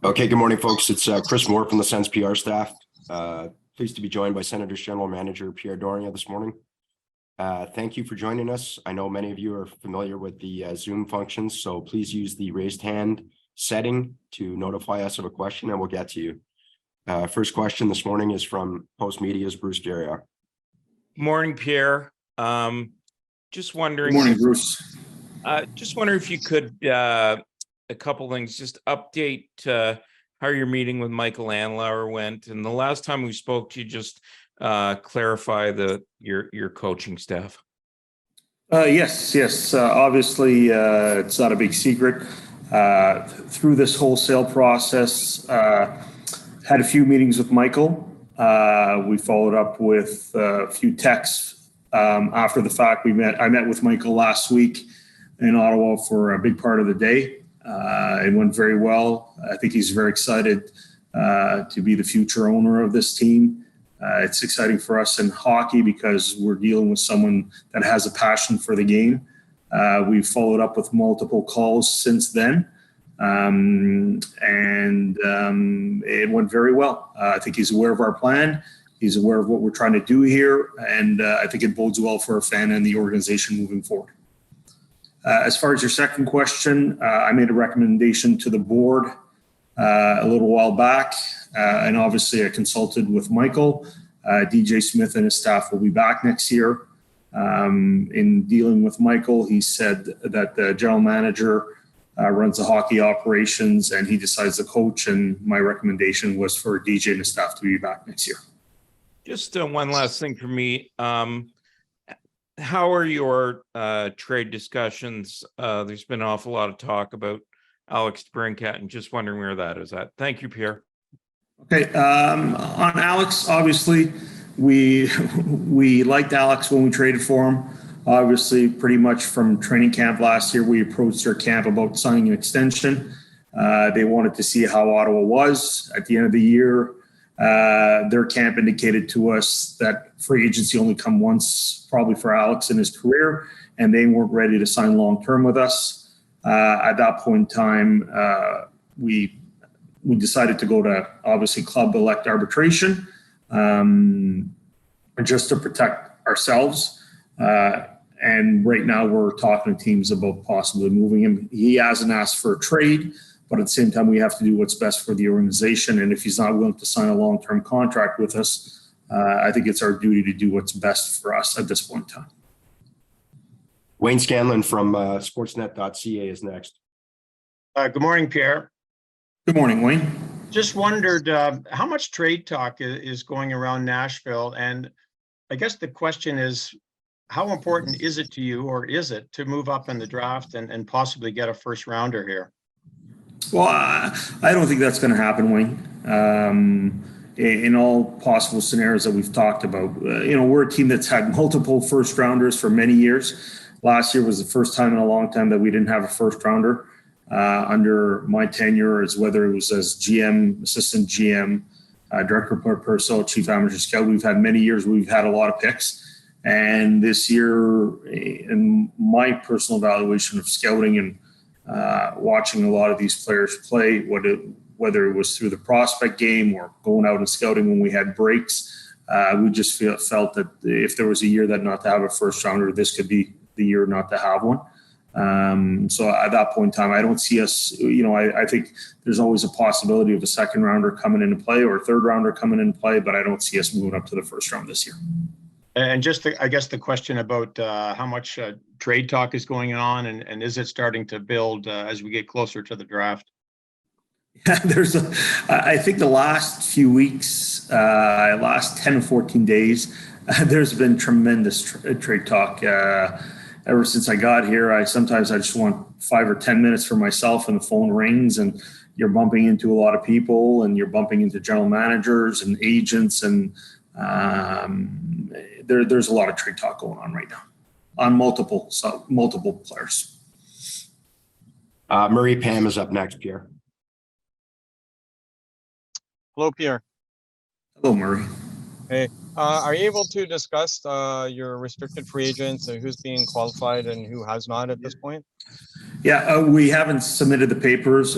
Okay, good morning, folks. It's Chris Moore from the Sens PR staff. Pleased to be joined by Senators General Manager Pierre Dorion this morning. Thank you for joining us. I know many of you are familiar with the Zoom functions, so please use the raised hand setting to notify us of a question and we'll get to you. First question this morning is from Post Media's Bruce Garrioch. Morning, Pierre. Just wondering. Good morning, Bruce. Just wondering if you could, a couple things, just update how your meeting with Michael Andlauer went. And the last time we spoke to you, just clarify your coaching staff. Yes. Obviously, it's not a big secret. Through this wholesale process, had a few meetings with Michael. We followed up with a few texts after the fact. I met with Michael last week in Ottawa for a big part of the day. It went very well. I think he's very excited to be the future owner of this team. It's exciting for us in hockey because we're dealing with someone that has a passion for the game. We've followed up with multiple calls since then. It went very well. I think he's aware of our plan. He's aware of what we're trying to do here. And I think it bodes well for our fan and the organization moving forward. As far as your second question, I made a recommendation to the board a little while back. And obviously I consulted with Michael. DJ Smith and his staff will be back next year. In dealing with Michael, he said that the general manager runs the hockey operations and he decides the coach, and my recommendation was for DJ and his staff to be back next year. Just one last thing for me. How are your trade discussions? There's been an awful lot of talk about Alex DeBrincat, and just wondering where that is at. Thank you, Pierre. Okay, on Alex, obviously we liked Alex when we traded for him. Obviously, pretty much from training camp last year, we approached their camp about signing an extension. They wanted to see how Ottawa was at the end of the year. Their camp indicated to us that free agency only come once, probably for Alex in his career, and they weren't ready to sign long-term with us. At that point in time, we decided to go to, obviously, club elect arbitration just to protect ourselves. And right now we're talking to teams about possibly moving him. He hasn't asked for a trade, but at the same time, we have to do what's best for the organization. And if he's not willing to sign a long-term contract with us, I think it's our duty to do what's best for us at this point in time. Wayne Scanlan from sportsnet.ca is next. Good morning, Pierre. Good morning, Wayne. Just wondered how much trade talk is going around Nashville, and I guess the question is, how important is it to you, or is it, to move up in the draft and possibly get a first rounder here? Well, I don't think that's going to happen, Wayne. In all possible scenarios that we've talked about, we're a team that's had multiple first rounders for many years. Last year was the first time in a long time that we didn't have a first rounder under my tenure, as whether it was as GM, assistant GM, director of personnel, chief amateur scout. We've had many years where we've had a lot of picks. And this year, in my personal evaluation of scouting and watching a lot of these players play, whether it was through the prospect game or going out and scouting when we had breaks, we just felt that if there was a year that not to have a first rounder, this could be the year not to have one. So at that point in time, I don't see us, I think there's always a possibility of a second rounder coming into play or a third rounder coming into play, but I don't see us moving up to the first round this year. And just, I guess, the question about how much trade talk is going on, and is it starting to build as we get closer to the draft? Yeah, I think the last few weeks, last 10 or 14 days, there's been tremendous trade talk. Ever since I got here, sometimes I just want 5 or 10 minutes for myself, and the phone rings and you're bumping into a lot of people, and you're bumping into general managers and agents, and there's a lot of trade talk going on right now on multiple players. Murray Pam is up next, Pierre. Hello, Pierre. Hello, Murray. Hey, Are you able to discuss your restricted free agents and who's being qualified and who has not at this point? Yeah, we haven't submitted the papers.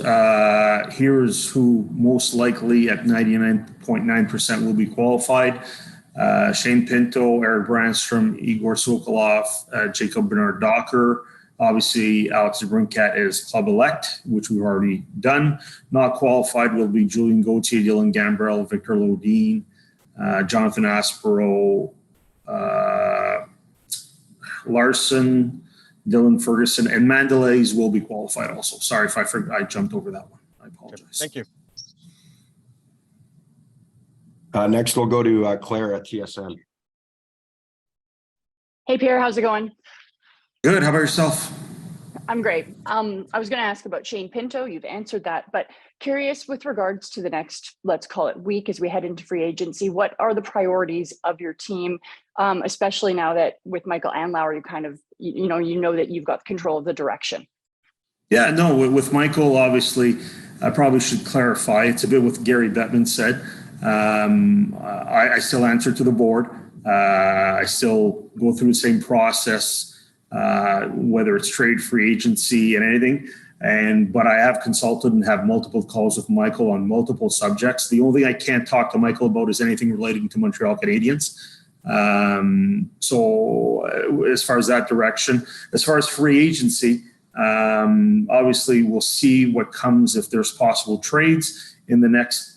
Here's who most likely at 99.9% will be qualified. Shane Pinto, Eric Brandstrom, Igor Sokolov, Jacob Bernard Docker. Obviously, Alex DeBrincat is club elect, which we've already done. Not qualified will be Julian Gauthier, Dylan Gambrell, Victor Lodine, Jonathan Aspero, Larson, Dylan Ferguson, and Mandelays will be qualified also. Sorry if I jumped over that one. I apologize. Thank you. Next, we'll go to Claire at TSN. Hey, Pierre, how's it going? Good. How about yourself? I'm great. I was going to ask about Shane Pinto. You've answered that, but curious with regards to the next, let's call it week as we head into free agency, what are the priorities of your team, especially now that with Michael Andlauer, you kind of, you know that you've got control of the direction? Yeah, no, with Michael, obviously, I probably should clarify. It's a bit what Gary Bettman said. I still answer to the board. I still go through the same process, whether it's trade, free agency, and anything. But I have consulted and have multiple calls with Michael on multiple subjects. The only thing I can't talk to Michael about is anything relating to Montreal Canadiens. So as far as that direction, as far as free agency, obviously we'll see what comes if there's possible trades in the next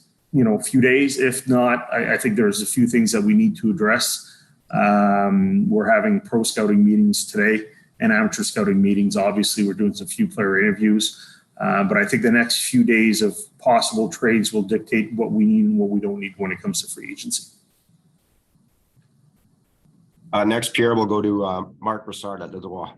few days. If not, I think there's a few things that we need to address. We're having pro scouting meetings today and amateur scouting meetings. Obviously, we're doing some few player interviews, but I think the next few days of possible trades will dictate what we need and what we don't need when it comes to free agency. Next, Pierre, we'll go to Marc Brassard at Ottawa.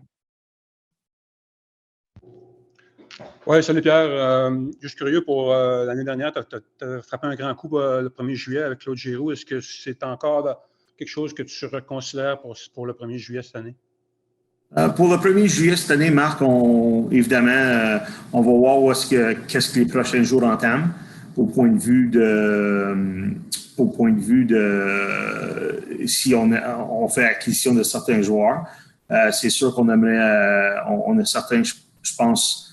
Oui, salut Pierre. Juste curieux pour l'année dernière, tu as frappé un grand coup le 1er juillet avec Claude Giroux. Est-ce que c'est encore quelque chose que tu reconsidères pour le 1er juillet cette année? Pour le 1er juillet cette année, Marc, évidemment, on va voir qu'est-ce que les prochains jours entament au point de vue de si on fait acquisition de certains joueurs. C'est sûr qu'on aimerait, on a certains, je pense,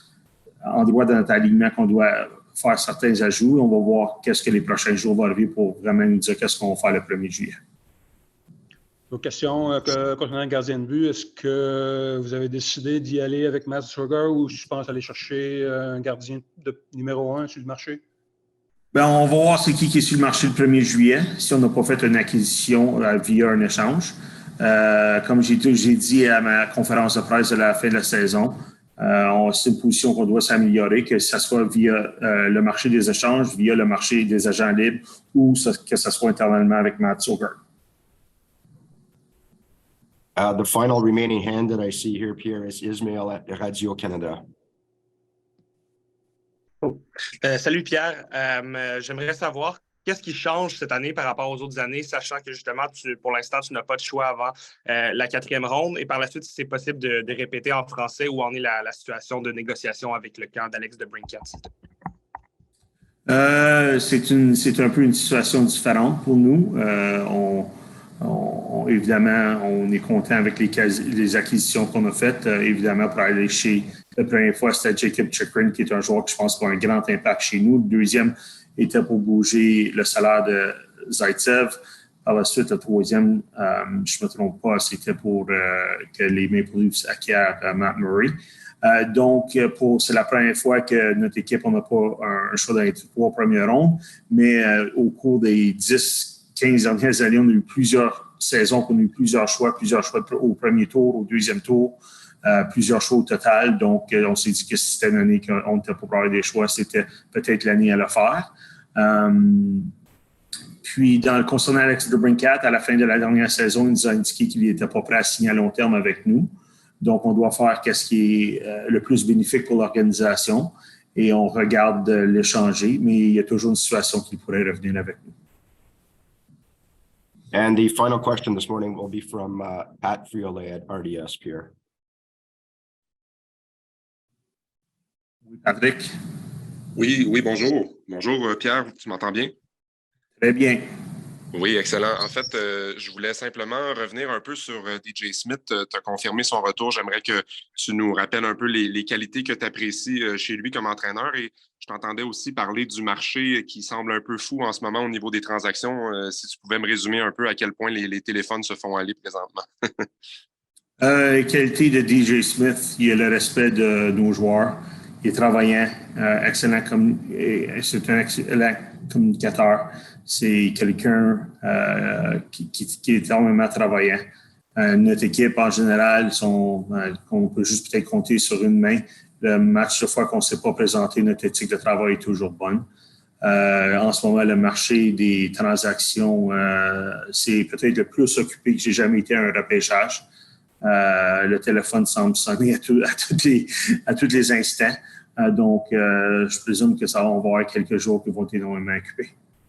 endroits dans notre alignement qu'on doit faire certains ajouts. On va voir qu'est-ce que les prochains jours vont arriver pour vraiment nous dire qu'est-ce qu'on va faire le 1er juillet. Autre question concernant le gardien de but. Est-ce que vous avez décidé d'y aller avec Matt Sugar ou tu penses aller chercher un gardien de numéro 1 sur le marché? Ben, on va voir c'est qui est sur le marché le 1er juillet si on n'a pas fait une acquisition via un échange. Comme j'ai dit à ma conférence de presse de la fin de la saison, c'est une position qu'on doit s'améliorer, que ce soit via le marché des échanges, via le marché des agents libres ou que ce soit internellement avec Matt Sugar. The final remaining hand that I see here, Pierre, is Ismail at Radio-Canada. Salut Pierre, j'aimerais savoir qu'est-ce qui change cette année par rapport aux autres années, sachant que justement, pour l'instant, tu n'as pas de choix avant la 4e ronde et par la suite, si c'est possible de répéter en français où en est la situation de négociation avec le camp d'Alex DeBrincat. C'est un peu une situation différente pour nous. Évidemment, on est content avec les acquisitions qu'on a faites. Évidemment, pour aller chez... La première fois, c'était Jacob Chikrin, qui est un joueur qui, je pense, qui a un grand impact chez nous. Le deuxième était pour bouger le salaire de Zaitsev. Par la suite, le troisième, je ne me trompe pas, c'était pour que les Maple Leafs acquièrent Matt Murray. Donc, c'est la première fois que notre équipe, on n'a pas un choix dans les 3 premières rondes, mais au cours des 10-15 dernières années, on a eu plusieurs saisons, on a eu plusieurs choix au premier tour, au deuxième tour, plusieurs choix au total. Donc, on s'est dit que si c'était une année qu'on n'était pas pour avoir des choix, c'était peut-être l'année à le faire. Puis, concernant Alex DeBrincat, à la fin de la dernière saison, il nous a indiqué qu'il n'était pas prêt à signer à long terme avec nous. Donc, on doit faire ce qui est le plus bénéfique pour l'organisation et on regarde l'échanger, mais il y a toujours une situation qui pourrait revenir avec nous. And the final question this morning will be from Pat Friolet at RDS, Pierre. Patrick? Oui, bonjour. Bonjour, Pierre, tu m'entends bien? Très bien. Oui, excellent. En fait, je voulais simplement revenir un peu sur DJ Smith. Tu as confirmé son retour. J'aimerais que tu nous rappelles un peu les qualités que tu apprécies chez lui comme entraîneur. Et je t'entendais aussi parler du marché qui semble un peu fou en ce moment au niveau des transactions. Si tu pouvais me résumer un peu à quel point les téléphones se font aller présentement. Qualité de DJ Smith, il a le respect de nos joueurs. Il est travaillant, excellent c'est un excellent communicateur. C'est quelqu'un qui est énormément travaillant. Notre équipe, en général, on peut juste peut-être compter sur une main. Le match de fois qu'on ne s'est pas présenté, notre éthique de travail est toujours bonne. En ce moment, le marché des transactions, c'est peut-être le plus occupé que j'ai jamais été à un repêchage. Le téléphone semble sonner à tous les instants. Donc, je présume que on va avoir quelques jours qui vont être énormément occupés.